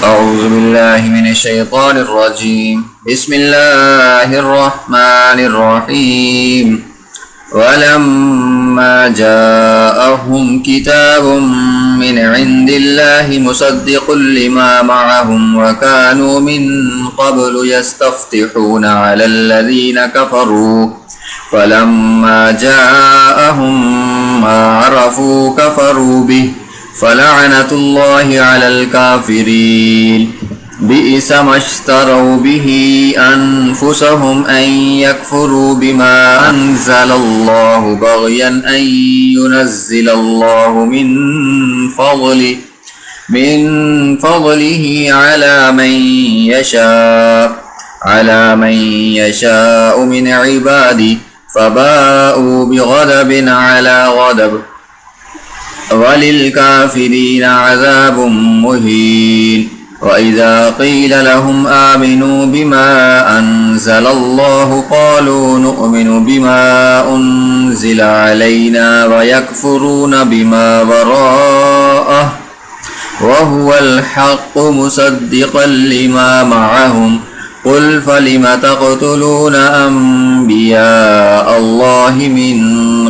أعوذ بالله من الشيطان الرجيم. بسم الله الرحمن الرحيم. ولما جاءهم كتاب من عند الله مصدق لما معهم وكانوا من قبل يستفتحون على الذين كفروا فلما جاءهم ما عرفوا كفروا به فلعنة الله على الكافرين. بئس ما اشتروا به أنفسهم أن يكفروا بما أنزل الله بغيا أن ينزل الله من فضله على من يشاء من عباده فباءوا بغضب على غضب وللكافرين عذاب مهين. وإذا قيل لهم آمنوا بما أنزل الله قالوا نؤمن بما أنزل علينا ويكفرون بما وراءه وهو الحق مصدقا لما معهم. قل فلم تقتلون أنبياء الله من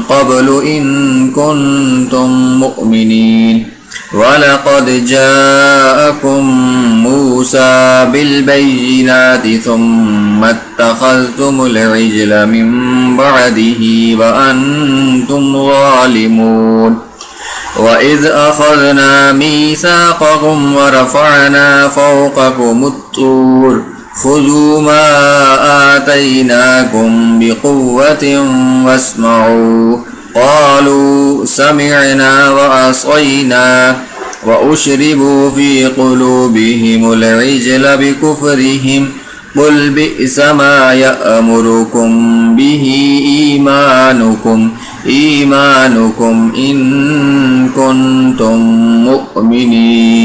قبل إن كنتم مؤمنين. ولقد جاءكم موسى بالبينات ثم اتخذتم العجل من بعده وأنتم ظالمون. وإذ أخذنا ميثاقكم ورفعنا فوقكم الطور خذوا ما آتيناكم بقوة واسمعوا قالوا سمعنا وعصينا وأشربوا في قلوبهم العجل بكفرهم. قل بئس ما يأمركم به إيمانكم إن كنتم مؤمنين.